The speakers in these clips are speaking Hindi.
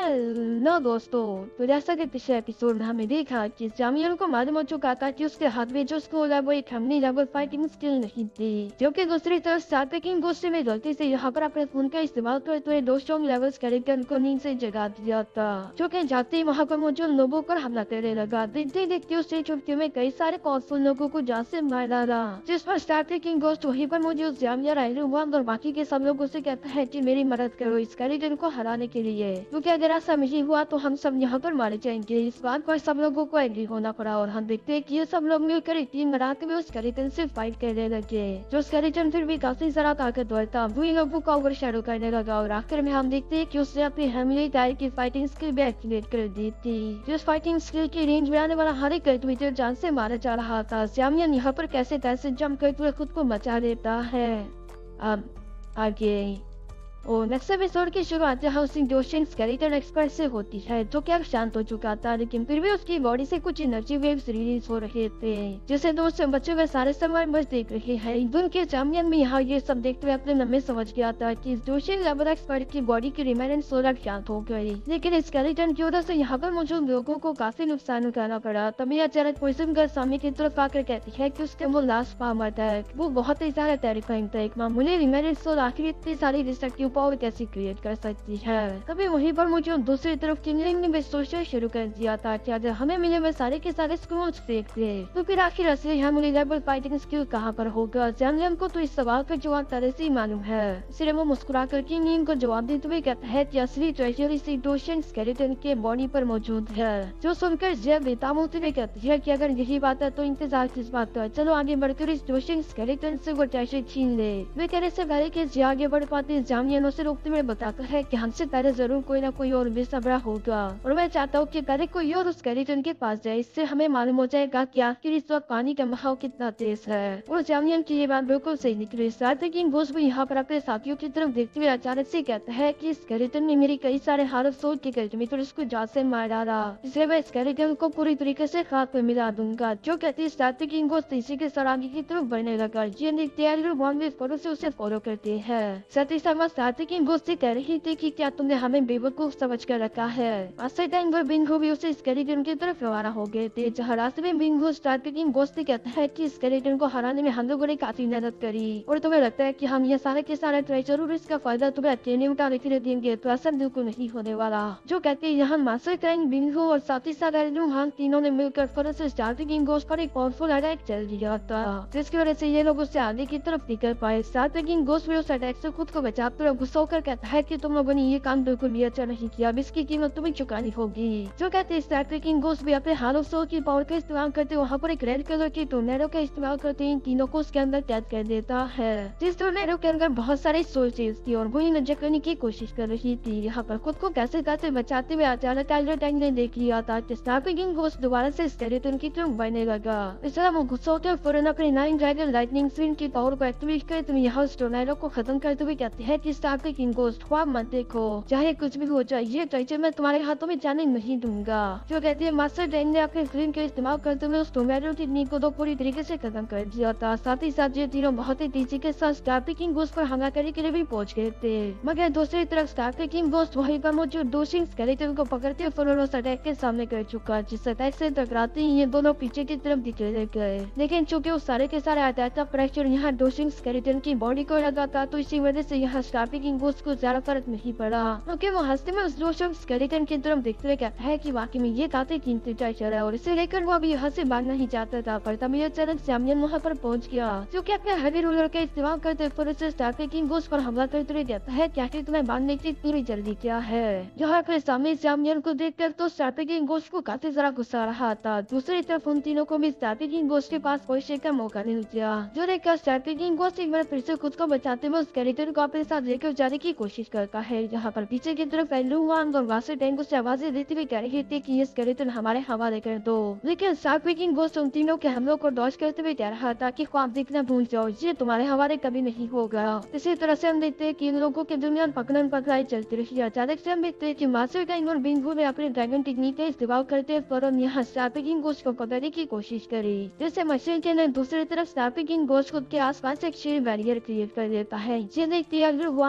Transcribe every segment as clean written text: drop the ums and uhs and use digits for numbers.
हेलो दोस्तों, तो जैसा कि पिछले एपिसोड में हमने देखा कि जामियन को मालूम हो चुका था कि उसके हाथ में जो स्कोर है वो एक हमने लेवल फाइटिंग स्किल नहीं थी, जो कि दूसरी तरफ स्टार्टिंग गुस्से में गलती से यहाँ पर अपने फोन का इस्तेमाल करते हुए दो स्ट्रॉन्ग लेवल्स कैरेक्टर को नींद से जगा दिया था, जो कि जाते ही वहाँ पर मौजूद लोगों पर हमला करने लगा। देखते देखते उससे चुटकियों में कई सारे पावरफुल लोगों को जान से मार डाला, जिस पर स्टार्टिंग गोस्ट वहीं पर मौजूद जामिया राइलुवान और बाकी के सब लोग उसे कहता है कि मेरी मदद करो इस कैरेक्टर को हराने के लिए, क्योंकि अगर ऐसा नहीं हुआ तो हम सब यहाँ पर मारे जाएंगे। इस बात पर सब लोगों को एग्री होना पड़ा और हम देखते हैं कि ये सब लोग मिलकर एक टीम बनाते हुए उस कैरेक्टर से फाइट करने लगे, जो उस कैरेक्टर फिर भी काफी सारा ताकतवर था। वही लोगों को ओवर शेडो करने लगा और आखिर में हम देखते हैं कि उसने अपनी हेमली टायर की फाइटिंग स्किल भी एक्टिवेट कर दी थी, जिस फाइटिंग स्किल की रेंज में आने वाला हर एक ट्विटर जान से मारा जा रहा था। जामियन यहाँ पर कैसे कैसे जंप करके खुद को बचा लेता है। अब आगे और नेक्स्ट एपिसोड की शुरुआत हाउसिंग जोशिंस कैरेक्टर एक्सपर्ट से होती है, जो कि अब शांत हो चुका था, लेकिन फिर भी उसकी बॉडी से कुछ एनर्जी वेव्स रिलीज हो रहे थे, जिसे दोस्त बच्चे वे सारे समय बस देख रहे हैं। इंदुन के जामियन में यहाँ ये सब देखते हुए अपने मन में समझ गया था कि जोशिंग लेवल एक्सपर्ट की बॉडी की रिमेनेंट सोलर शांत हो गई, लेकिन इस कैरेक्टर की वजह से यहाँ पर मौजूद लोगों को काफी नुकसान उठाना पड़ा। तभी अचानक पोइजन गर्ल सामने की तरफ आकर कहती है कि उसके वो लास्ट पाम अटैक वो बहुत ही ज्यादा टेरिफाइंग था। एक मामूली रिमेनेंट सोल आखिर इतनी सारी डिस्ट्रक्टिव पावर कैसे क्रिएट कर सकती है। तभी वहीं पर मुझे दूसरी तरफ किंगलिंग ने भी सोचना शुरू कर दिया था कि अगर हमें मिले में सारे के सारे स्क्रूज फेंक दे तो फिर आखिर असली हेमली लेवल फाइटिंग स्किल कहाँ पर होगा। जैनलियन को तो इस सवाल का जवाब तरह से ही मालूम है, इसलिए वो मुस्कुराकर किंगलिंग को जवाब देते हुए कहता है कि असली ट्रेजर इसी डोशियन स्केलेटन के बॉडी पर मौजूद है, जो सुनकर जेब बेताब होते हुए कहती है कि अगर यही बात है तो इंतजार किस बात का, चलो आगे बढ़कर इस डोशियन स्केलेटन से वो ट्रेजर छीन ले। वे कहने से पहले कि आगे बढ़ पाते जामियन उसे रोकते हुए बताता है कि हमसे पहले जरूर कोई ना कोई और बेसब्रा होगा और मैं चाहता हूँ कि पहले कोई और उस कैरेक्टर के पास जाए, इससे हमें मालूम हो जाएगा कि आखिर इस वक्त पानी का बहाव कितना तेज है। और जामियन की ये बात बिल्कुल सही निकली। स्टार्टिंग बोस भी यहाँ पर अपने साथियों की तरफ देखते हुए अचानक से कहता है कि इस कैरेक्टर ने मेरी कई सारे हालत सोच के करते में तो इसको जान से मार डाला, इसलिए मैं इस कैरेक्टर को पूरी तरीके से खाक पर मिला दूंगा। जो कहती स्टार्टिंग बोस तीसरी के सर आगे की तरफ बढ़ने लगा। ये देखते से उसे फॉलो करते हैं। सती शर्मा स्टार्टिंग बोस से कह रही थी कि क्या तुमने हमें बेवकूफ समझ कर रखा है। मास्टर टैंग और बिंगो भी उसे स्केलेटन की तरफ रवाना हो गए थे, जहाँ रास्ते में बिंगो स्टार्टिंग बोस से कहता है कि स्केलेटन को हराने में हम लोगों ने काफी मेहनत करी और तुम्हें लगता है कि हम ये सारे के सारे ट्रेजर और इसका फायदा तुम्हें अकेले उठाने के लिए देंगे, तो ऐसा बिल्कुल नहीं होने वाला। जो कहते हैं यहाँ मास्टर टैंग, बिंगो और साथ ही साथ हम तीनों ने मिलकर फरस स्टार्टिंग बोस पर एक पावरफुल अटैक चल दिया था, जिसकी वजह से ये लोग उससे आगे की तरफ निकल पाए। स्टार्टिंग बोस उस अटैक से खुद को बचाते हुए गुस्सा होकर कहता है कि तुम लोगों ने ये काम बिल्कुल भी अच्छा नहीं किया, अब इसकी कीमत तुम्हें चुकानी होगी। जो कहते हैं स्टार्टिंग गोस्ट भी अपने हाल ऑफ सोल की पावर का इस्तेमाल करते वहाँ पर एक रेड कलर की टोर्नेडो का इस्तेमाल करते इन तीनों को उसके अंदर कैद कर देता है, जिस टोर्नेडो के अंदर बहुत सारे सोल चीज थी और वही नजर करने की कोशिश कर रही थी। यहाँ पर खुद को कैसे कैसे बचाते हुए अचानक टाइगर टैंक ने देख लिया था कि स्टार्टिंग गोस्ट दोबारा से स्केलेटन की तरफ बढ़ने लगा। इस तरह वो गुस्सा होकर फौरन अपने नाइन ड्रैगन लाइटनिंग स्विंग की पावर को एक्टिवेट कर तुम यहाँ उस टोर्नेडो को खत्म करते हुए कहते हैं कि स्टार्टिंग गोस्ट ख्वाब मत देखो, चाहे कुछ भी हो जाए ये ट्रेजर मैं तुम्हारे हाथों में जाने नहीं दूंगा। जो कहती है मास्टर टैंग ने अपने स्क्रीन का इस्तेमाल करते हुए उस टोर्नेडो टेक्निक को तो पूरी तरीके से खत्म कर दिया था। साथ ही साथ ये तीनों बहुत ही तेजी के साथ स्टार्टिंग गोस्ट पर हमला करने के लिए भी पहुंच गए थे, मगर दूसरी तरफ स्टार्टिंग गोस्ट वहीं पर मौजूद दो स्केलेटन को पकड़ते हुए फौरन उस अटैक के सामने कर चुका, जिस अटैक से टकराते ही ये दोनों पीछे की तरफ निकल गए। लेकिन चूंकि उस सारे के सारे अटैक का प्रेशर यहाँ दो स्केलेटन की बॉडी को लगा था, तो इसी वजह से यहाँ स्टार्टिंग गोस्ट को ज्यादा फर्क नहीं पड़ा, क्योंकि वो हंसते में उस दोस्त स्केलेटन की तरफ देखते हुए कहता है कि वाकई में ये काफी कीमती ट्रेजर है और इसे लेकर वो अभी यहाँ से भागना ही चाहता था। पर तभी अचानक जामियन वहाँ पर पहुँच गया, जो कि अपने हैवी रूलर का इस्तेमाल करते हुए स्टार्टिंग गोस्ट पर हमला करते हुए कहता है कि आखिर तुम्हें भागने की पूरी जल्दी क्या है। यहाँ पर सामने जामियन को देखकर तो स्टार्टिंग गोस्ट को काफी ज्यादा गुस्सा रहा था। दूसरी तरफ उन तीनों को भी स्टार्टिंग गोस्ट के पास पहुंचने का मौका नहीं दिया, जो देखकर स्टार्टिंग गोस्ट एक बार फिर से खुद को बचाते हुए उस कैरेक्टर को अपने साथ लेकर जाने की कोशिश करता है। यहाँ पर पीछे की तरफ लुवान और मास्टर टैंग से आवाजें देते हुए कह रहे थे कि ये स्केलेटन हमारे हवाले कर दो, लेकिन स्टार्टिंग गोस्ट उन तीनों के हमलों को डॉज करते हुए कह रहा था कि ख्वाब देखना भूल जाओ, ये तुम्हारे हवाले कभी नहीं होगा। इसी तरह से हम देखते हैं कि इन लोगों के दरमियान पकड़न पकड़ाई चलती रही। अचानक से हम देखते हैं कि मास्टर टैंग और बिंगो ने अपने ड्रैगन टेक्निक का इस्तेमाल करते फौरन यहाँ स्टार्टिंग गोस्ट को पकड़ने की कोशिश करी, जिससे मशीन के दूसरी तरफ स्टार्टिंग गोस्ट खुद के आसपास एक शेर बैरियर क्रिएट कर देता है। ये देखते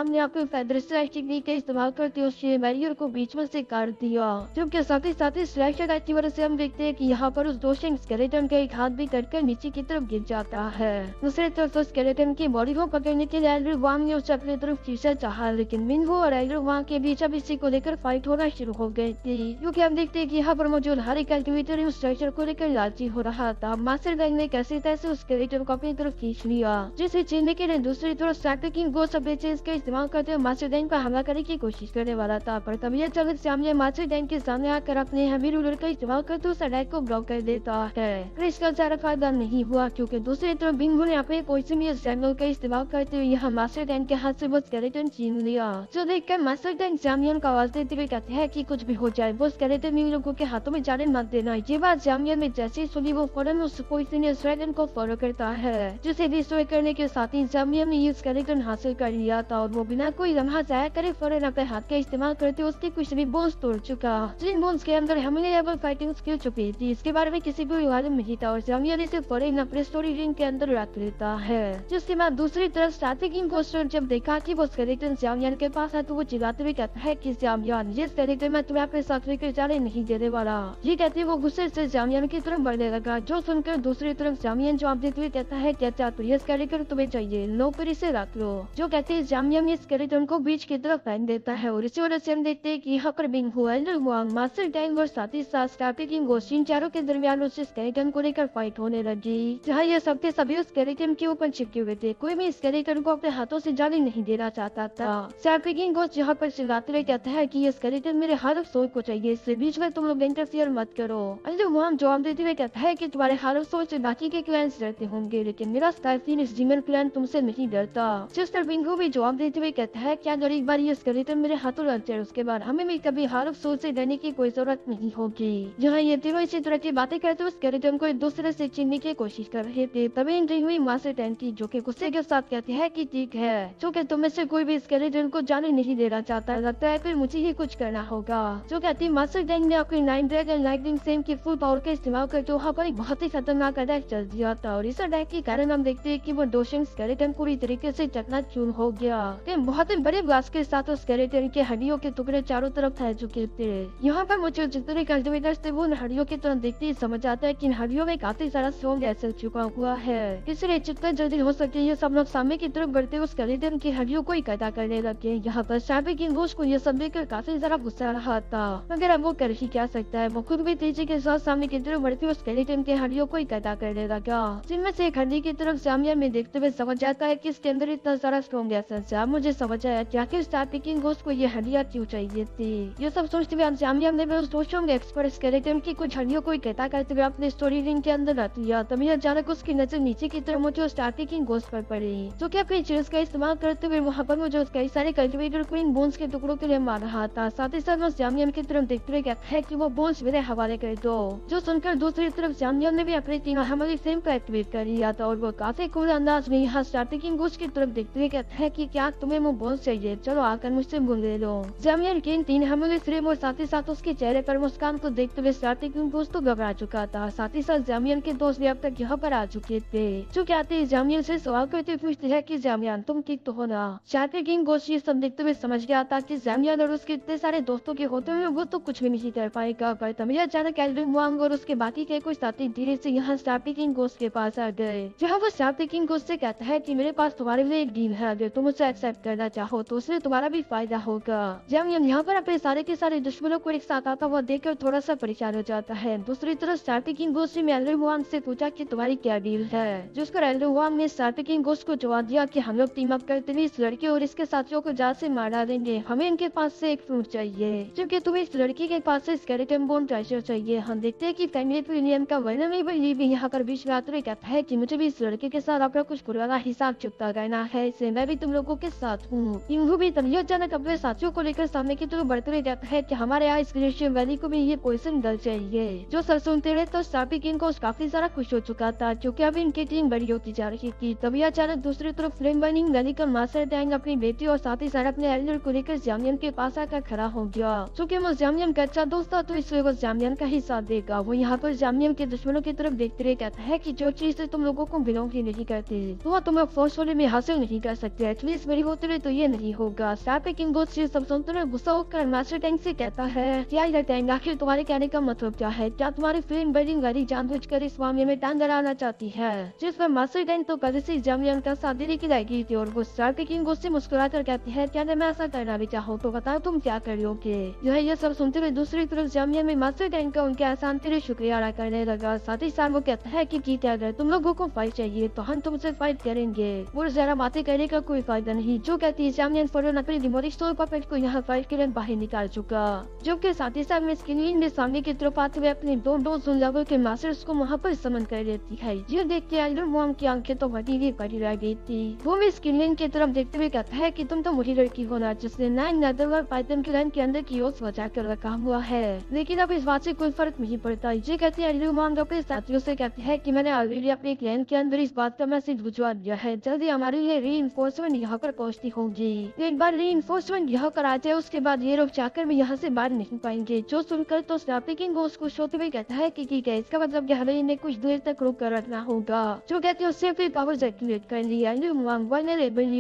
ने अपने फेदर स्ट्राइक टेक्निक का इस्तेमाल करते हुए शेमैरियर को बीच में से काट दिया। जबकि साथ ही स्ट्राइक अटैक की वजह से हम देखते हैं कि यहाँ पर उस डोशिंग स्केलेटन का एक हाथ भी कटकर नीचे की तरफ गिर जाता है। दूसरी तरफ तो स्केलेटन की बॉडी को पकड़ने के लिए एल्डर वांग ने उसे अपनी तरफ खींचा चाहा, लेकिन मिनहो और एल्डर वांग के बीच अब इसी को लेकर फाइट होना शुरू हो गई थी। क्योंकि हम देखते हैं कि यहाँ पर मौजूद हर एक कल्टिवेटर उस स्ट्रक्चर को लेकर लालची हो रहा था। मास्टर गैंग ने कैसे तैसे उस स्केलेटन को अपनी तरफ खींच लिया, जिसे छीनने के लिए दूसरी तरफ स्ट्रैक्टर किंग गोस्ट अबेचेस का इस्तेमाल करते हुए मास्टर गैंग पर हमला करने की कोशिश करने वाला था, पर तभी अचानक सामने मास्टर गैंग के सामने आकर अपने हैवी रूलर का इस्तेमाल करते उस अटैक को ब्लॉक कर देता है। पर इसका ज्यादा फायदा नहीं हुआ, क्योंकि दूसरी तरफ बिंगो ने अपने पॉइजनियस जैंगल का इस्तेमाल करते हुए यहाँ मास्टर गैंग के हाथ से वो स्केलेटन छीन लिया। जो देखकर मास्टर गैंग जामियन का आवाज देते हुए कहते हैं कि कुछ भी हो जाए वो स्केलेटन इन लोगों के हाथों में जाने मत देना। ये बात जामियन में जैसे सुनी वो फौरन उस पॉइजनियस ड्रैगन को फॉलो करता है, जिसे डिस्ट्रॉय करने के साथ ही जामियन ने ये स्केलेटन हासिल कर लिया था और वो बिना कोई लम्हा जाया करे फौरन अपने हाथ का इस्तेमाल करते उसके कुछ भी बोन्स तोड़ चुका, जिन बोन्स के अंदर हमले लेवल फाइटिंग स्किल छुपी थी। इसके बारे में किसी को मालूम नहीं था और जामियन इसे फौरन अपने स्टोरी रिंग के अंदर रख लेता है। जिसके बाद दूसरी तरफ स्टार्टिंग कोस्टर जब देखा कि वो स्केलेटन जामियन के पास है तो वो चिल्लाते हुए कहता है कि जामियन, ये स्केलेटन मैं तुम्हें अपने साथ लेकर जाने नहीं देने वाला। ये कहते वो गुस्से से जामियन की तरफ बढ़ने लगा, जो सुनकर दूसरी तरफ जामियन जवाब देते हुए कहता है क्या तो ये स्केलेटन तुम्हें चाहिए, लो फिर इसे रख लो। जो कहते हैं जामियन इस स्केलेटन को बीच की तरफ फेंक देता है और इसी वजह से हम देखते हैं कि यहाँ पर बिंगहो, एल्डर वांग, मास्टर गैंग और साथ ही साथ स्टार्टिंग गोस्ट इन चारों के दरमियान उस स्केलेटन को लेकर फाइट होने लगी, जहाँ ये सब के सभी उस स्केलेटन के ऊपर चिपके हुए थे। कोई भी स्केलेटन को अपने हाथों से जाने नहीं देना चाहता था। स्टार्टिंग गोस्ट यहाँ पर चिल्लाते हुए कहता है कि ये स्केलेटन मेरे हर सोल को चाहिए, इससे बीच में तुम लोग इंटरफियर मत करो। एल्डर वांग जवाब देते हुए कहता है कि तुम्हारे हर सोल से बाकी के क्लैंस डरते होंगे, लेकिन मेरा स्टारफिनिश डीमन क्लैन तुमसे नहीं डरता। सिस्टर बिंगो भी जवाब देते हुए कहता है क्या अगर एक बार ये स्केलेटन मेरे हाथों लग जाए उसके बाद हमें भी कभी हार सोल से डरने की कोई जरूरत नहीं होगी। जहाँ ये तीनों इसी तरह की बातें करते हुए स्केलेटन को एक दूसरे से छीनने की कोशिश कर रहे थे, तभी एंट्री हुई मास्टर टैंकी, जो कि गुस्से के साथ कहती है कि ठीक है, जो कि तुम में से कोई भी स्केलेटन को जाने नहीं देना चाहता, लगता है फिर मुझे ही कुछ करना होगा। जो कहती मास्टर टैंक ने अपनी 9 ड्रैगन लाइटनिंग सेम की फुल पावर का इस्तेमाल करते वहाँ पर एक बहुत ही खतरनाक अटैक चल दिया था और इस अटैक के कारण हम देखते हैं कि वो डोशिंग स्केलेटन पूरी तरीके से चकनाचूर हो गया। बहुत ही बड़े ब्लास्ट के साथ उस स्केलेटन के हड्डियों के टुकड़े चारों तरफ फैल चुके थे। यहाँ पर मुझे जितने कल्टिवेटर्स थे वो उन हड्डियों की तरफ देखते ही समझ आता है कि इन हड्डियों में काफी सारा स्ट्रॉन्ग एसिड छुपा हुआ है, इसलिए जितना जल्दी हो सके ये सब लोग सामने की तरफ बढ़ते हुए स्केलेटन की हड्डियों को इकट्ठा करने लगे। यहाँ पर स्टार्टिंग गोस्ट को ये सब देखकर काफी ज्यादा गुस्सा रहा था, मगर अब वो कर ही क्या सकता है। वो खुद भी तेजी के साथ सामने की तरफ बढ़ते हुए स्केलेटन के हड्डियों को इकट्ठा करने लगा, जिनमें से एक हड्डी की तरफ जामियन में देखते हुए समझ जाता है कि इसके अंदर इतना सारा स्ट्रॉन्ग एसेंस है। मुझे समझ आया कि आखिर स्टार्टिंग गोस्ट को ये हड्डियां क्यों चाहिए थी। ये सब सोचते हुए जामियन ने उस स्ट्रॉन्ग एक्सपर्ट स्केलेटन की कुछ हड्डियों को इकट्ठा करते हुए अपने स्टोरी रिंग के अंदर रख लिया। तभी अचानक उसकी नजर नीचे की तरफ मुझे स्टार्टिंग गोस्ट पर पड़ी, जो कि अपने चीज का इस्तेमाल करते हुए वहाँ पर मुझे कई सारे कल्टिवेटर को इन बोन्स के टुकड़ों के लिए मार रहा था। साथ ही साथ जामियन की तरफ देखते हुए कहता है कि वो बोन्स मेरे हवाले कर दो। जो सुनकर दूसरी तरफ जामियन ने भी अपने 3 हमारी सेम को एक्टिवेट कर लिया था और वो काफी कूल अंदाज में यहाँ स्टार्टिंग गोस्ट की तरफ देखते हुए कहता है कि क्या तुम्हें वो बोन्स चाहिए, चलो आकर मुझसे मुंह ले लो। जामियन के इन 3 हमारे फ्रेम और साथ ही साथ उसके चेहरे पर मुस्कान को देखते हुए स्टार्टिंग गोस्ट तो घबरा चुका था। साथ ही साथ जामियन के दोस्त भी अब तक यहाँ पर आ चुके थे, जो कहते हैं जामियन से सवाल करते पूछते हैं कि जामियन तुम ठीक तो हो ना। स्टार्टिंग गोस्ट ये सब देखते हुए समझ गया था कि जामियन और उसके इतने सारे दोस्तों के होते हुए वो तो कुछ भी नहीं कर पाएगा, पर तभी अचानक एल्डर वांग और उसके बाकी के कुछ साथी धीरे से यहाँ स्टार्टिंग गोस्ट के पास आ गए, जहाँ वो स्टार्टिंग गोस्ट से कहता है कि मेरे पास तुम्हारे लिए एक डील है, अगर तुम उसे एक्सेप्ट करना चाहो तो उससे तुम्हारा भी फायदा होगा। जामियन यहाँ पर अपने सारे के सारे दुश्मनों को एक साथ आता हुआ देखकर थोड़ा सा परेशान हो जाता है। दूसरी तरफ स्टार्टिंग गोस्ट ने एल्डर वांग से पूछा कि तुम्हारी क्या डील है, जिसकर एल्डर वांग ने स्टार्टिंग गोस्ट को जवाब दिया कि हम लोग टीम अप करते हुए इस लड़के और इसके साथियों को जान से मार डालेंगे, हमें इनके पास से एक फ्रूट चाहिए, जबकि तुम्हें इस लड़की के पास से स्केलेटन बोन ट्रेजर चाहिए। हम देखते हैं कि फैमिली विलियम का वर्णन भी यहाँ पर बीच में आते कहता है कि मुझे भी इस लड़के के साथ अपना कुछ पुराना हिसाब चुकता करना है, इसलिए मैं भी तुम लोगों के साथ हूँ। इन्हू भी तभी अचानक अपने साथियों को लेकर सामने की तरफ बढ़ते हुए जाता है कि हमारे यहाँ इस ग्लेशियर वैली को भी ये पोइजन गल चाहिए। जो सर सुनते रहे तो स्टार्टिंग को काफी सारा खुश हो चुका था, क्योंकि अब इनकी टीम बड़ी होती जा रही थी। तभी अचानक दूसरी तरफ फ्लेम बर्निंग वैली का मास्टर टैंक अपनी बेटी और साथ ही साथ अपने एल्डर को लेकर जामियन के पास आकर खड़ा हो गया। चूँकि वो जामियन का अच्छा दोस्त था तो इसलिए वो जामियन का ही साथ देगा। वो यहाँ पर जामियन के दुश्मनों की तरफ देखते रहे कहता है कि जो चीज तुम लोगों को बिलोंग ही नहीं करती तो वह तुम्हें फोर्सफुली में हासिल नहीं कर सकते, एटलीस्ट मेरी वो होते हुए तो ये नहीं होगा। स्टार किंग गोस्ट ये सब सुनते हुए गुस्सा होकर मास्टर टैंक से कहता है, क्या टैंक आखिर तुम्हारे कहने का मतलब क्या है? क्या तुम्हारी फ्रेंड बर्डिंग गाड़ी जानबूझकर इस मामले में टांग अड़ाना चाहती है? जिस पर मास्टर टैंक तो कल से जामियन का साथ देने की लायकी थी और वो स्टार किंग गोस्ट से मुस्कुराकर कहती है, क्या मैं ऐसा करना भी चाहूँ तो बताओ तुम क्या करोगे? जो है ये सब सुनते हुए दूसरी तरफ जामियन में मास्टर टैंक का उनके एहसान के लिए शुक्रिया अदा करने लगा। साथ ही साथ वो कहता है कि ठीक है, अगर तुम लोगों को फाइट चाहिए तो हम तुमसे फाइट करेंगे, और जरा बातें करने का कोई फायदा नहीं। जो कहती है जामियन फौरन अपने डिमोलिश स्टोर पपेट को यहाँ फाइट के लिए बाहर निकाल चुका, जो के साथ ही साथ मिस किनलिन ने सामने की तरफ आते हुए अपने दो लेवल के मास्टर्स को वहाँ पर समन कर देती है। ये देख के आइडल मॉम की आंखें तो फटी हुई पड़ी रह गई थी। वो मिस किनलिन की तरफ देखते हुए कहता है कि तुम तो वही लड़की हो ना जिसने 9 नेदरवर्ल्ड पाइथन के लाइन के अंदर की ओर बचा कर रखा हुआ है, लेकिन अब इस बात से कोई फर्क नहीं पड़ता। ये कहती है आइडल मॉम अपने साथियों से कहती है कि मैंने ऑलरेडी अपने क्लैन के अंदर इस बात का मैसेज भिजवा दिया है, जल्दी हमारे लिए रीइंफोर्समेंट यहाँ पर पहुँचती होगी। एक बार रीइंफोर्समेंट यहाँ कर आ जाए उसके बाद ये लोग चाकर में यहाँ से बाहर नहीं पाएंगे। जो सुनकर तो स्टार किंग गोस्ट को सोते हुए कहता है कि ठीक है, इसका मतलब हमें इन्हें कुछ देर तक रोक कर रखना होगा। जो कहते हैं उससे फिर पावर्स एक्टिवेट कर लिया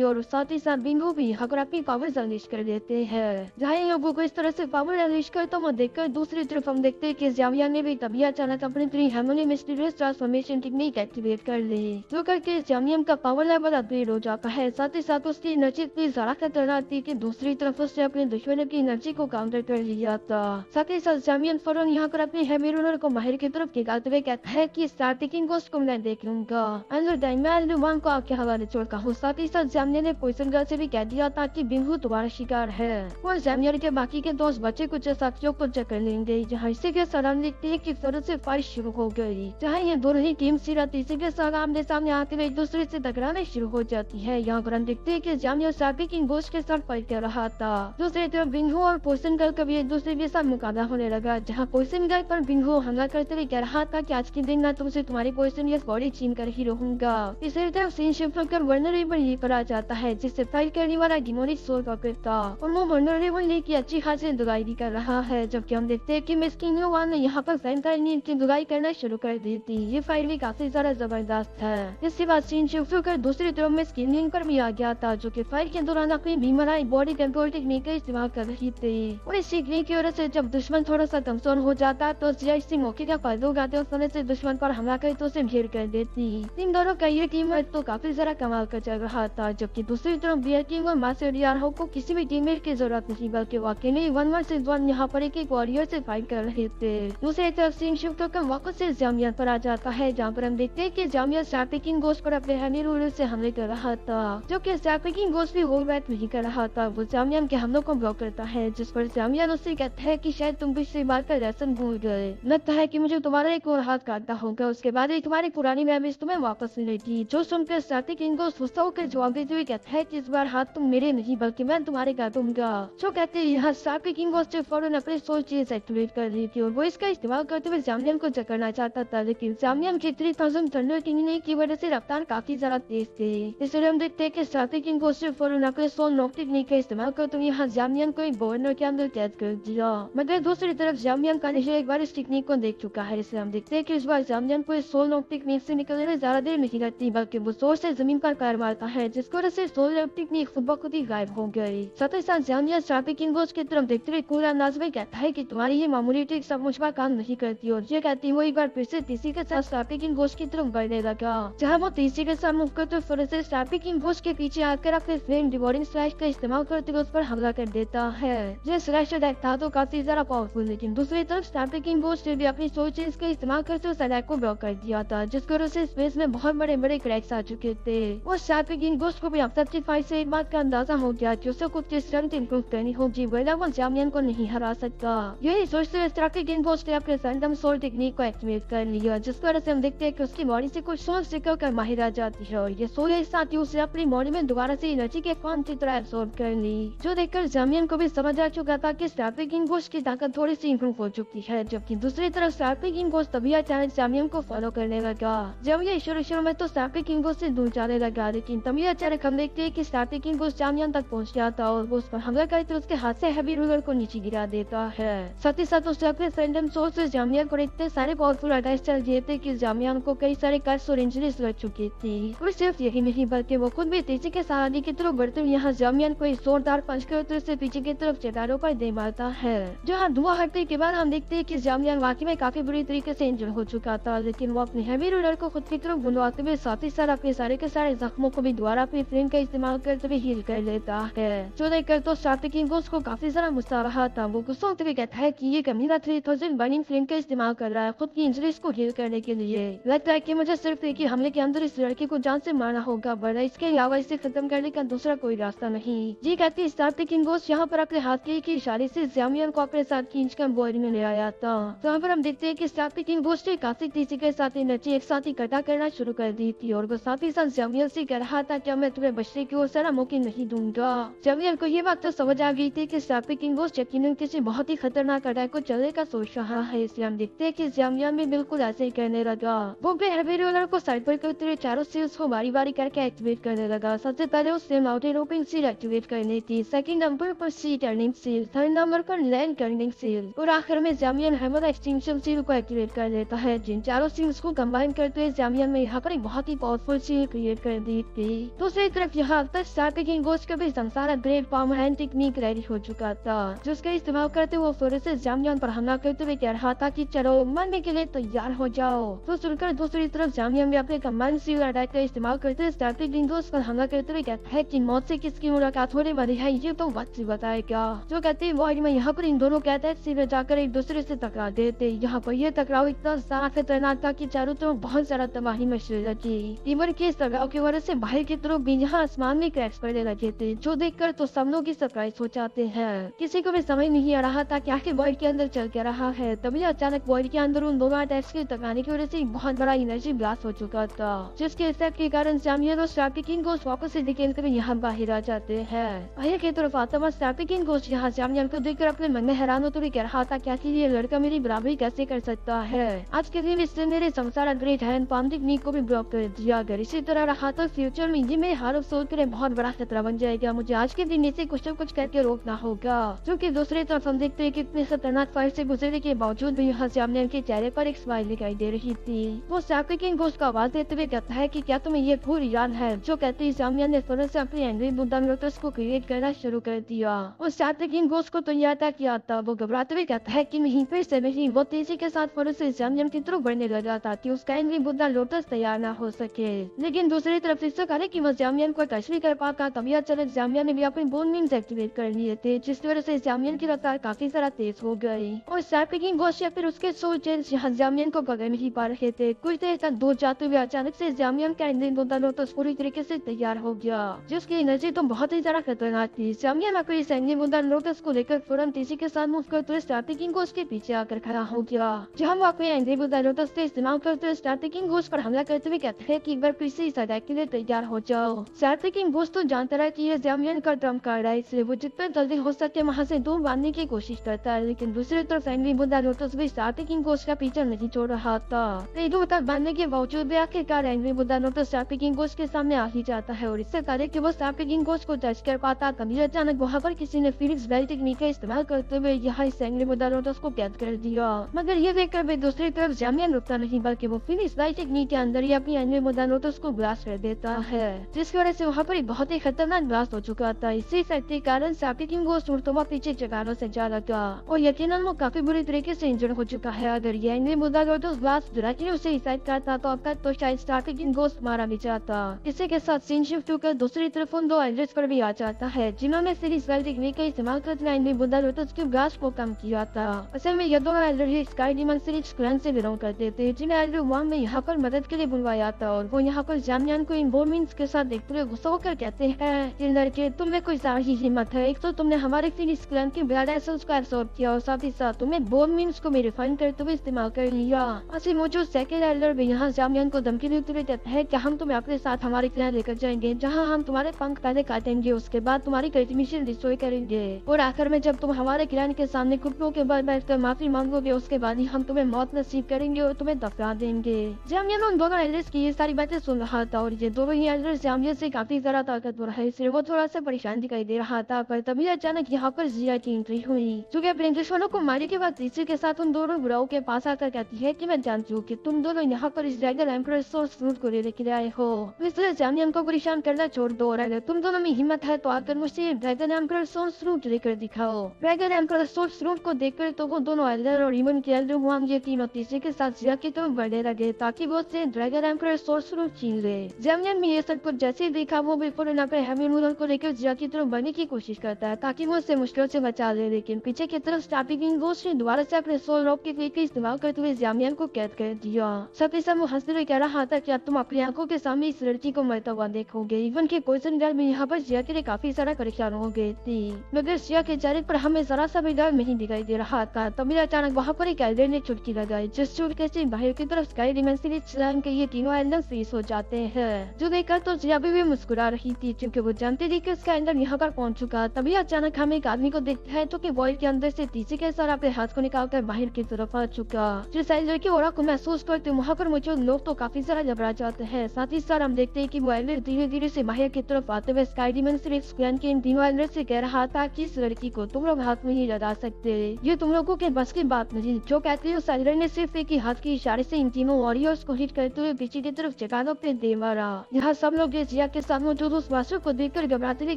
और साथ ही साथ बिंगो भी यहाँ पर अपनी पावर्स अनलिश कर देते हैं। जहाँ लोगों को इस तरह से पावर अनलिश करता वो देखकर दूसरी तरफ हम देखते हैं कि जामिया ने भी तभी अचानक अपनी 3 हेमोनी मिस्टीरियस ट्रांसफॉर्मेशन टेक्निक एक्टिवेट कर ली, जो करके जामियम का पावर लेवल अपग्रेड हो जाता है। साथ ही साथ उसकी एनर्जी इतनी ज्यादा खतरनाक थी कि दूसरी तरफ उसने अपने दुश्मनों की एनर्जी को काउंटर कर लिया था। साथ ही साथ जामियन फौरन यहाँ पर अपने हेवी रूलर को माहिर की तरफ खिंचाते हुए कहता है कि स्टार किंग गोस्ट को मैं देख लूंगा, मैं को आपके हवाले छोड़ता हूँ। साथ ही साथ जामियन ने पॉइजन गर्ल से भी कह दिया था कि बिंगू तुम्हारा शिकार है और जामियन के बाकी के दोस्त बच्चे कुछ साथियों को चक्कर लेंगे। जहाँ इसी के सलाम देखते हैं कि तरह से फाइट शुरू हो गई, जहाँ ये दोनों ही टीम सिर्फ इसी के साथ आमने सामने आते हुए एक दूसरे से टकराने शुरू हो जाती है। यहाँ पर हम देखते हैं कि जामियन स्टार किंग गोस्ट के साथ फाइट कर रहा था। दूसरी तरफ बिंगू और पॉइजन गर्ल का भी एक दूसरे के साथ मुकाबला होने लगा, जहाँ पॉइजन गर्ल पर बिंगू हमला करते हुए कह रहा था कि आज के दिन ना तुमसे तुम्हारी पॉइजनियस बॉडी छीन कर ही रहूंगा। इसी तरफ सीन शिफ्ट होकर वल्नरेबल लेकर आ जाता है, जिससे फाइट करने वाला डिमोनिक सोल पॉकेट था और वो वल्नरेबल ले की अच्छी खासी दुगाई भी कर रहा है। जबकि हम देखते हैं कि मिस किंग ने यहाँ पर फैंटाइनियन की दुगाई करना शुरू कर दी थी। ये फाइट भी काफी ज्यादा जबरदस्त है। इसके बाद सीन शिफ्ट होकर दूसरी तरफ मिस किंग पर भी आ गया था, जो कि फाइट के दौरान अपनी भीमराई बॉडी कंट्रोल टेक्निक का इस्तेमाल कर रही थी। और इस टेक्निक की वजह से जब दुश्मन थोड़ा सा कमजोर हो जाता तो इसी मौके का फायदा उठाते उस समय से दुश्मन पर हमला कर तो उसे घेर कर देती। इन दोनों का ये टीम तो काफी ज्यादा कमाल का चल रहा था। जबकि दूसरी तरफ बियर किंग और मास्टर डियारो को किसी भी टीममेट की जरूरत नहीं, बल्कि वो अकेले 1 वर्सेस 1 यहाँ पर एक वॉरियर से फाइट कर रहे थे। दूसरी तरफ सीन शिफ्ट होकर वापस से जामिया पर आ जाता है, जहाँ पर हम देखते हैं कि जामिया स्टार किंग गोस्ट पर अपने हेमी रूलर से हमले कर रहा था, जो कि स्टार किंग गोस्ट भी होल्ड बैक नहीं कर रहा था। वो जामिया के हमलों को ब्लॉक करता है, जिस पर जामिया उससे कहता है कि शायद तुम पिछली बार का लेसन भूल गए, लगता है कि मुझे तुम्हारा एक और हाथ काटना होगा, उसके बाद ही तुम्हारी पुरानी मेमोरीज तुम्हें वापस मिलेगी। जो सुनकर स्टार किंग गोस्ट गुस्सा होकर जवाब देते हुए कहता है कि इस बार हाथ तुम मेरे नहीं बल्कि मैं तुम्हारे काटूंगा। जो कहते हैं यहाँ स्टार किंग गोस्ट फौरन अपने सोल चीज एक्टिवेट कर रही थी और वो इसका इस्तेमाल करते हुए जामियन को चकरना चाहता था, लेकिन जामियन की 3000 थंडर किंग की वजह से रफ्तार काफी ज्यादा तेज थी। इसलिए हम देखते हैं कि स्टार किंग गोस्ट फौरन अपने सोल नॉक टेक्निक का इस्तेमाल करते हुए यहाँ जामियन को एक बॉर्नर के अंदर कैद कर दिया। मगर दूसरी तरफ जामियन का निशा एक बार इस टेक्निक को देख चुका है, इसलिए हम देखते हैं कि इस बार जामियन को इस सोल नॉक टेक्निक से निकलने में ज्यादा देर नहीं लगती, बल्कि वो जोर से जमीन पर पैर मारता है, जिसकी वजह से सोल नॉक टेक्निक खुद ब खुद ही गायब हो गई। साथ ही साथ जामियन स्टार किंग गोस्ट की तरफ देखते हुए कूल अंदाज में कहता है कि तुम्हारी ये मामूली ट्रिक सब मुझ पर काम नहीं करती, और ये कहती वो एक बार फिर से तीसरी के साथ स्टार किंग गोस्ट की तरफ बढ़ने लगा, जहाँ वो तीसरी के साथ मूव करते फिर से स्टार किंग गोस्ट के पीछे आकर अपने फ्लेम डिवोरिंग स्लैश का इस्तेमाल करते हुए उस पर हमला कर देता है। ये स्लैश अटैक था तो काफी ज्यादा पावरफुल, लेकिन दूसरी तरफ स्टार किंग गोस्ट ने भी अपनी सोल चेंज का इस्तेमाल करते उस अटैक को ब्लॉक कर दिया था, जिसकी वजह से स्पेस में बहुत बड़े बड़े क्रैक्स आ चुके थे। और स्टार किंग गोस्ट को भी अब तक की फाइट से एक बात का अंदाजा हो गया कि उसे खुद की स्ट्रेंथ इंप्रूव करनी होगी, वरना वो जामियन को नहीं हरा सकता। यही सोचते हुए स्टार किंग गोस्ट ने अपने फैंटम सोल टेक्निक को एक्टिवेट कर लिया, जिसकी वजह से हम देखते हैं कि उसकी बॉडी से कुछ सोल निकल कर माहिर आ जाती है, और ये सोल एक साथ ही उसे अपनी बॉडी में दोबारा से एनर्जी के फॉर्म की तरह एब्सॉर्ब कर ली, जो देखकर जामियन को भी समझ आ चुका था कि स्टार किंग गोस्ट की ताकत थोड़ी सी इंप्रूव हो चुकी है। जबकि दूसरी तरफ स्टार किंग गोस्ट तभी अचानक जामियन को फॉलो करने लगा। जब ये शुरू में तो स्टार किंग गोस्ट से दूर जाने लगा, लेकिन तभी अचानक हम देखते हैं कि स्टार किंग गोस्ट जामियन तक पहुंच गया था और वो उस पर हमला करते उसके हाथ से हैवी रूलर को नीचे गिरा देता है। साथ ही साथ उसने अपने फैंटम सोल से जामियन को इतने सारे पावरफुल अटैक्स चल दिए थे कि जामियन को कई सारे कट्स और इंजरीज लग चुकी थी। और सिर्फ यही नहीं बल्कि वो खुद भी तेजी के साथ की तरफ बढ़ते हुए यहाँ जामियान को एक जोरदार पंच करते से पीछे की तरफ चट्टानों पर दे मारता है, जहाँ धुआं हटने के बाद हम देखते हैं कि जामियान वाकई में काफी बुरी तरीके से इंजर्ड हो चुका था, लेकिन वो अपने हैवी रोलर को खुद की तरफ बुलवाते हुए साथ ही साथ अपने सारे के सारे जख्मों को भी दोबारा अपने फ्रेम का इस्तेमाल करते हुए हील कर लेता है। जो देखकर तो स्टार्टिंग को काफी सारा गुस्सा रहा था। वो गुस्सा होते हुए कहता है कि ये कमीना 3000 बर्निंग फ्लेम का इस्तेमाल कर रहा है खुद की इंजरीज को हील करने के लिए। लगता है कि मुझे सिर्फ एक ही हमले के अंदर इस लड़के को जान से मारना होगा, वरना इसके अलावा इसे खत्म करने का दूसरा कोई रास्ता नहीं। जी कहती है स्टार्टिंग गोस्ट यहाँ पर अपने हाथ के इशारे से जामियान को अपने साथ खींचकर बोरी में ले आया था। तो यहाँ पर हम देखते हैं कि स्टार्टिंग गोस्ट काफी तेजी के साथ एनर्जी एक साथ इकट्ठा करना शुरू कर दी थी और वो साथ ही साथ जामियान से कह रहा था कि मैं तुम्हें बचने की और सारा मौके नहीं दूंगा। जामियान को ये बात तो समझ आ गई थी कि स्टार्टिंग गोस्ट यकीनन किसी बहुत ही खतरनाक अटैक को चलने का सोच रहा है, इसलिए हम देखते हैं कि जामियान भी बिल्कुल ऐसे ही करने लगा। वो भी हैवी रोलर को साइड पर करते हुए चारों सील्स को बारी बारी करके एक्टिवेट करने लगा। सबसे पहले उसने माउंटेन रोपिंग सील एक्टिवेट करनी थी, सेकंड नंबर पर सी टर्निंग सील, थर्ड नंबर पर लैंड टर्निंग सील और आखिर में जामियान हैमर एक्सटिंक्शन सील को एक्टिवेट कर लेता है। जिन चारों सील्स को कंबाइन करते हुए जामियान में यहाँ पर एक बहुत ही पावरफुल सील क्रिएट कर दी थी। दूसरी तरफ यहाँ तक स्टार्टिंग गोस्ट का भी संसार great palm hand technique ready हो चुका था, जिसका इस्तेमाल करते हुए फिर से जामियान पर हमला करते हुए कह रहा था कि चलो मरने के लिए तैयार हो जाओ। तो सुनकर दूसरी तरफ जामियान भी अपने कंबाइन सील अटैक का इस्तेमाल करते हुए स्टार्टिंग गोस्ट पर हमला करते हुए कहता है कि मौत से किसकी मुलाकात होने वाली है ये तो वक्त से बताएगा। जो कहते हैं वॉइड में यहाँ पर इन दोनों कहते हैं सीधे जाकर एक दूसरे से टकरा देते। यहाँ पर यह टकराव इतना ज्यादा खतरनाक था कि चारों तरफ बहुत सारा तबाही मचने लगी। टीमर के इस टकराव की वजह से बाहर की तरफ भी यहाँ आसमान में क्रैक्स पड़ने लगे थे, जो देखकर तो सब लोग सरप्राइज हो जाते हैं। किसी को भी समझ नहीं आ रहा था कि आखिर वॉइड के अंदर चल क्या रहा है। तभी अचानक वॉइड के अंदर उन दोनों अटैक्स के टकराने की वजह से एक बहुत बड़ा एनर्जी ब्लास्ट हो चुका था, जिसके इफेक्ट के कारण जामियान और स्टार्टिंग गोस्ट वापस से निकल कर यहाँ बाहर आ जाते हैं। बाहर की तरफ आता हुआ स्टार्टिंग गोस्ट यहाँ जामियान को देखकर अपने मन में हैरान होते हुए कह रहा था क्या ये लड़का मेरी बराबरी कैसे कर सकता है। आज के दिन इसने मेरे संसार ग्रेट हैंड पाम टेक्निक को भी ब्लॉक कर दिया। अगर इसी तरह रहा तो फ्यूचर में ये मेरे हार सोच कर बहुत बड़ा खतरा बन जाएगा। मुझे आज के दिन इसे कुछ न कुछ करके रोकना होगा। क्योंकि दूसरी तरफ हम देखते हैं कि इतने खतरनाक फाइट से गुजरने के बावजूद भी यहाँ जामियान के चेहरे पर एक स्माइल दिखाई दे रही थी। वो स्टार्टिंग गोस्ट का आवाज देते हुए कहता है कि क्या तुम्हें ये भूल याद है। जो कहते ही जामियान ने फौरन से अपने एंग्री बुद्धा लोटस को क्रिएट करना शुरू कर दिया। उस स्टार्टिंग गोस्ट को तो याद था। वो घबराते हुए कहता है कि नहीं फिर से नहीं। वो तेजी के साथ फौरन से जामियान की तरफ बढ़ने लगा ताकि उसका एंग्री बुद्धा लोटस तैयार न हो सके। लेकिन दूसरी तरफ से कहा कि वो जामियान को टच भी कर पाता। तभी अचानक जामियान ने भी अपने बोन मीन्स एक्टिवेट कर लिए थे, जिस वजह से जामियान की रफ्तार काफी सारा तेज हो गई और स्टार्टिंग गोस्ट या फिर उसके सोल्जर्स यहाँ जामियान को पकड़ नहीं पा रहे थे। कुछ देर तक दूर जाते हुए अचानक से जामियान का एंग्री बुद्धा लोटस पूरी तरीके से तैयार हो गया, जिसकी एनर्जी तो बहुत ही ज्यादा खतरनाक थी। जामियान आकर इस एंग्री बुद्धा लोटस को लेकर फौरन तेजी के साथ मूव करते हुए स्टार्टिंग गोस्ट के पीछे आकर खड़ा हो गया, जहाँ वो अपने एंग्री बुद्धा लोटस का इस्तेमाल करते हुए स्टार्टिंग गोस्ट पर हमला करते हुए कहते हैं कि एक बार फिर से इस अटैक के लिए तैयार हो जाओ। स्टार्टिंग गोस्ट तो जानता है कि ये जामियान का ट्रम्प कार्ड है, इसलिए वो जितना जल्दी हो सके वहाँ से दूर भागने की कोशिश करता है। लेकिन दूसरी तरफ एंग्री बुद्धा लोटस भी स्टार्टिंग गोस्ट का पीछा नहीं छोड़ रहा था। कई दूर तक भागने के बावजूद भी आखिरकार angry Buddha lotus starting ghost के सामने आ ही जाता है और इससे पहले कि वो स्टार्टिंग गोस्ट को टच कर पाता तभी अचानक वहाँ पर किसी ने फिनिक्स बेल टेक्निक का इस्तेमाल करते हुए यहाँ इस एंग्री बुद्धा लोटस को कैद कर दिया। मगर ये देखकर भी दूसरी तरफ जामियान रुकता नहीं, बल्कि वो फिनिक्स बेल टेक्निक के अंदर ही अपनी एंग्री बुद्धा लोटस को ब्लास्ट कर देता है, जिसकी वजह से वहाँ पर बहुत ही खतरनाक ब्लास्ट हो चुका था। इसी इफेक्ट के कारण स्टार्टिंग गोस्ट उड़ता पीछे चट्टानों से जा लगा और यकीनन वो काफी बुरी तरीके से इंजर्ड हो चुका है। अगर ये angry Buddha lotus blast directly उसे इफेक्ट करता तो अब तक तो शायद स्टार्टिंग गोस्ट मारा भी जाता। इसी के साथ सीन शिफ्ट होकर दूसरी तरफ उन दो एल्डर्स पर भी आ जाता है, जिन्होंने सीरीज बेल टेक्निक का इस्तेमाल करते हुए एंग्री बुद्धा लोटस के ब्लास्ट को कम किया था। असल में ये दोनों Elder sky demon series clan से बिलोंग करते थे, जिन्हें एल्डर वांग ने यहाँ पर मदद के लिए बुलवाया था और वो यहाँ पर जामियान को इन बोर्मिन्स के साथ देखते हुए गुस्सा होकर कहते हैं कि लड़के तुम्हें कोई सारी हिम्मत है। एक तो तुमने हमारे फिनिक्स क्लैन के ब्लड एसेंस को एब्सॉर्ब किया और साथ ही साथ तुम्हें बोर्मिन्स को भी रिफाइन करते हुए इस्तेमाल कर लिया। ऐसे मौजूद सेकंड एल्डर भी यहाँ जामियान को धमकी देते हुए कहते हैं कि हम तुम्हें अपने साथ हमारे क्लैन लेकर जाएंगे, जहाँ हम तुम्हारे पंख पहले काटेंगे, उसके बाद तुम्हारी कल्टीवेशन डिस्ट्रॉय करेंगे और आखिर में जब तुम हमारे क्लैन के सामने घुटनों के बल बैठकर माफी मांगोगे, उसके बाद ही हम तुम्हें मौत नसीब करेंगे और तुम्हें दफना देंगे। जामियान उन दोनों एल्डर्स की ये सारी बातें सुन रहा था और ये दोनों ही एल्डर्स जामियान से काफी ज्यादा ताकतवर है, इसलिए वो थोड़ा सा परेशान दिखाई दे रहा था। पर तभी अचानक यहाँ पर जिया की एंट्री हुई, जो कि अपने दुश्मनों को मारने के बाद इसी के साथ उन दोनों बुराओं के पास आकर कहती है कि मैं जानती हूँ कि तुम दोनों यहाँ पर इस ड्रैगन एम्परर सोर्स फ्रूट को लेकर आए हो, इसलिए जामियान को परेशान करना छोड़ एपिसोड 2 और अगर तुम दोनों में हिम्मत है तो आकर मुझसे ड्रैगन एम्परर सोर्स रूट लेकर दिखाओ। ड्रैगन एम्परर सोर्स रूट को देखकर तो वो दोनों एल्डर और इवन के एल्डर हुआंग ये तीनों तीसरे के साथ जिया की तरफ बढ़ने लगे ताकि वो से ड्रैगन एम्परर सोर्स रूट छीन ले। जैमियन में ये सब कुछ जैसे ही देखा वो भी फौरन अपने हैवी नूडल को लेकर जिया की तरफ बढ़ने की कोशिश करता है ताकि वो उसे मुश्किल से बचा ले, लेकिन पीछे की तरफ स्टार्टिंग गोस्ट ने दोबारा से अपने सोल रॉक के क्लिक का इस्तेमाल करते हुए जैमियन को कैद कर दिया। सबके सब वो हंसते हुए कह रहा था कि अब तुम अपनी आंखों के सामने इस लड़की को मरता हुआ देखोगे। इवन के पोइजन गर्ल में यहाँ पर जिया के लिए काफी सारा परेशान हो गई थी, मगर जिया के चेहरे पर हमें जरा सा भी डर नहीं दिखाई दे रहा था। तभी अचानक वहाँ पर एक एल्डर ने चुटकी लगाई, जिस चुटके से बाहर की तरफ स्काई डिमेंसिटी चलान के ये तीनों एल्डर फ्रीज हो जाते हैं। जो देखकर तो जिया भी मुस्कुरा रही थी क्योंकि वो जानती थी कि उसका एल्डर यहाँ पर पहुंच चुका। तभी अचानक हम एक आदमी को देखते हैं जो कि वॉइड के अंदर से तीसरे के साथ अपने हाथ को निकालकर बाहर की तरफ आ चुका। जिस एल्डर की ओरा को महसूस करते वहाँ पर मौजूद लोग तो काफी सारा घबरा जाते हैं। साथ ही साथ हम देखते हैं कि वो एल्डर धीरे धीरे से बाहर की तरफ आते हुए स्काई डिमेंसिटी स्क्वान के इन तीनों एल्डर से कह रहा था कि इस लड़की को तुम लोग हाथ में ही लगा सकते, ये तुम लोगों के बस की बात नहीं। जो कहती है उस एल्डर ने सिर्फ एक ही हाथ के इशारे से इन तीनों वॉरियर्स को हिट करते हुए पीछे की तरफ चट्टानों पे दे मारा। यहाँ सब लोग जिया के साथ मौजूद उस मास्टर को देखकर घबराते हुए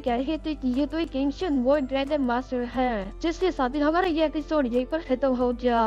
कह रहे थे कि ये तो एक एंशिएंट वर्ल्ड ड्रैगन मास्टर है, जिसके साथ ही हमारा ये एपिसोड यहीं पर खत्म हो गया।